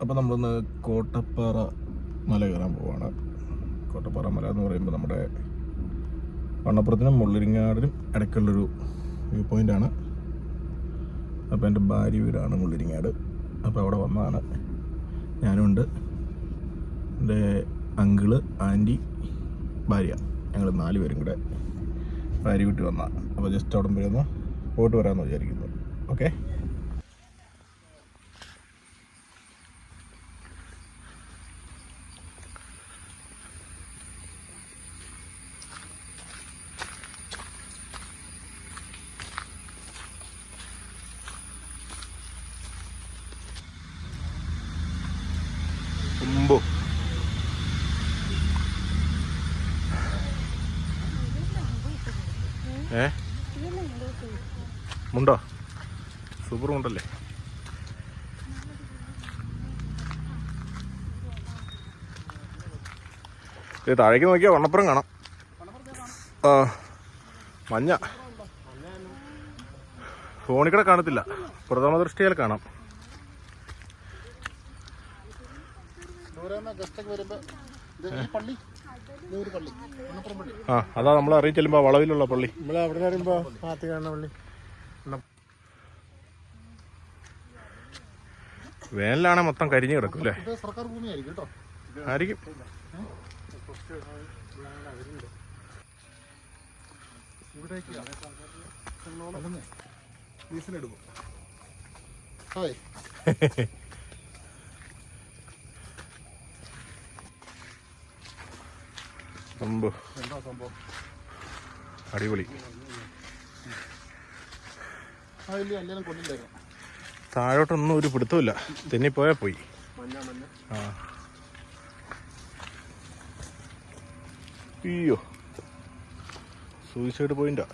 അപ്പോൾ നമ്മളൊന്ന് കോട്ടപ്പാറ മല കയറാൻ പോവാണ്. കോട്ടപ്പാറ മല എന്ന് പറയുമ്പോൾ നമ്മുടെ വണ്ണപ്പുറത്തിനും മുള്ളിരിങ്ങാടിനും ഇടയ്ക്കുള്ളൊരു വ്യൂ പോയിൻ്റാണ്. അപ്പോൾ എൻ്റെ ഭാര്യ വീടാണ് മുള്ളിരിങ്ങാട്. അപ്പോൾ അവിടെ വന്നതാണ്. ഞാനുണ്ട്, എൻ്റെ അങ്കിള്, ആൻറ്റി, ഭാര്യ, ഞങ്ങൾ 4 പേരും കൂടെ ഭാര്യ വീട്ടിൽ വന്നതാണ്. അപ്പോൾ ജസ്റ്റ് അവിടെ വരെ ഒന്ന് പോയിട്ട് വരാമെന്ന് വിചാരിക്കുന്നു. ഓക്കെ. കുമ്പോ മുണ്ടോ? സൂപ്പർ മുണ്ടല്ലേ? ഇത് താഴേക്ക് നോക്കിയാൽ വണ്ണപ്പുറം കാണാം. മഞ്ഞ ഫോണിൽ കൂടെ കാണത്തില്ല, പ്രഥമ ദൃഷ്ടിയാൽ കാണാം. അതാ നമ്മൾ അറിയി ചെല്ലുമ്പോ വളവിലുള്ള പള്ളി. വേനലാണെ മൊത്തം കരിഞ്ഞു കിടക്കും അല്ലേ? ആയിരിക്കും. അടിപൊളി. താഴോട്ടൊന്നും ഒരു പിടുത്തമില്ല, തെന്നിപ്പോയാ പോയി. അയ്യോ, സൂയിസൈഡ് പോയിന്റാ.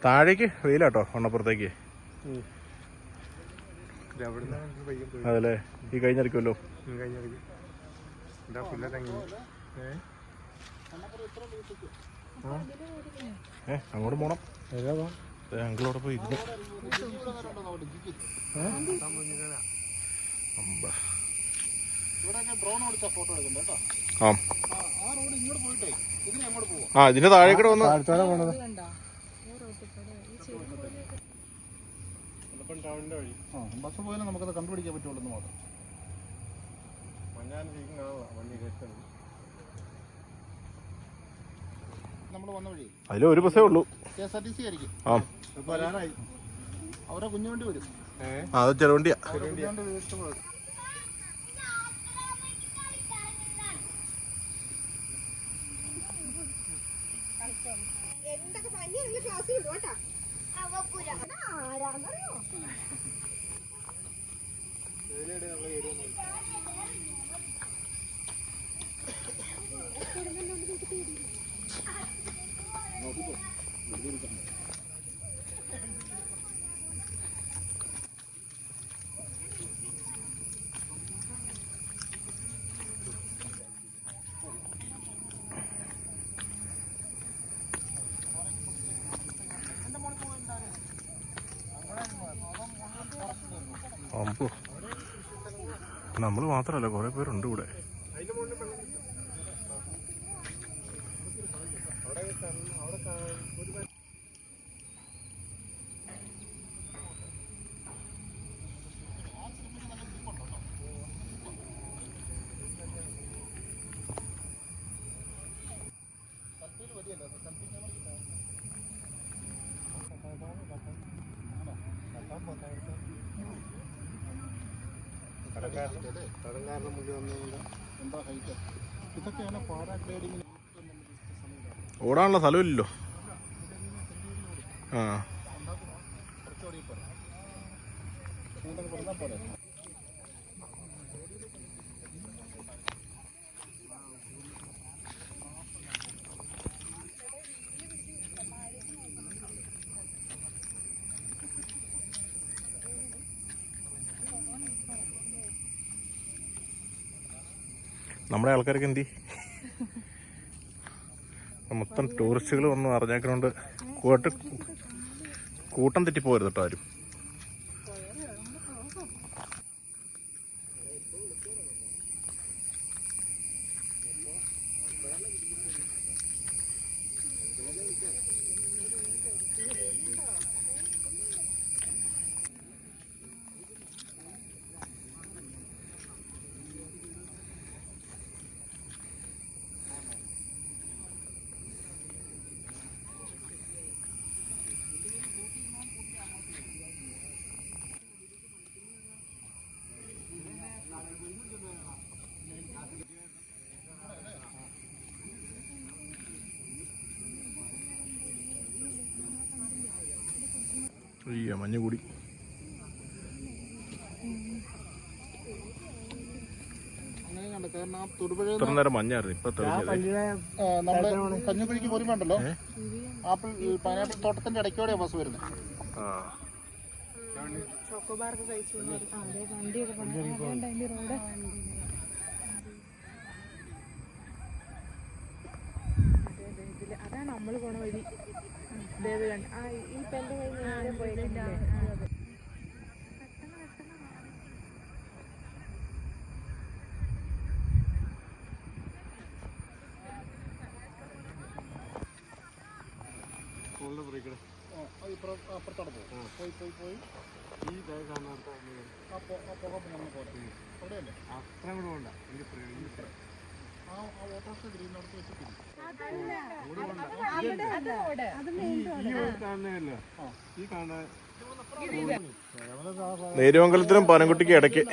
താഴേക്ക് വെയിലാട്ടോ, വണ്ണപ്പുറത്തേക്ക്. അതല്ലേ, ഈ കഴിഞ്ഞിരിക്കുമല്ലോ. അങ്ങോട്ട് പോണം. അങ്കിളോടെ പോയി ഇരുന്നു. ആ, ഇതിന്റെ താഴേക്കൂടെ വന്ന് ബസ് പോയാലും നമുക്കത് കണ്ടുപിടിക്കാൻ പറ്റുള്ളൂ മാത്രം. അതിലൊരു ബസ്സേ ഉള്ളൂ. KSRTC ആയിരിക്കും. അവരെ കുഞ്ഞുവണ്ടി വരും. അത് ചെറുവണ്ടിയാ. അമ്പോ, നമ്മൾ മാത്രമല്ല, കുറെ പേരുണ്ട് ഇവിടെ. ഓടാനുള്ള സ്ഥലമില്ലല്ലോ. നമ്മുടെ ആൾക്കാരൊക്കെ എന്തി മൊത്തം ടൂറിസ്റ്റുകൾ വന്ന് അറിഞ്ഞേക്കണോണ്ട് കൂട്ടം തെറ്റിപ്പോരുത് കേട്ടോ ആരും. അയ്യോ മഞ്ഞുകൂടി. ഇത്ര നേരം മഞ്ഞായിരുന്നു, ഇപ്പൊ നമ്മുടെ കഞ്ഞുകുഴിക്ക് പോലും വേണ്ടല്ലോ. ആപ്പിൾ പൈനാപ്പിൾ തോട്ടത്തിന്റെ ഇടയ്ക്കോടെ ബസ് വരുന്നത്. അതാണ് നമ്മള് പോണ വഴി. ഈ പെന്റെ കഴിഞ്ഞ് പോയിട്ടില്ല. അപ്പുറത്തോടെ പോയി പോയി പോയി ഈ അവിടെയല്ലേ അത്ര കൂടെ വേണ്ട. ആ ഓട്ടോസ് ഗ്രീനടുത്ത് വെച്ചിട്ടില്ല. നേരുമംഗലത്തിനും പനംകുട്ടിക്കും ഇടയ്ക്ക്.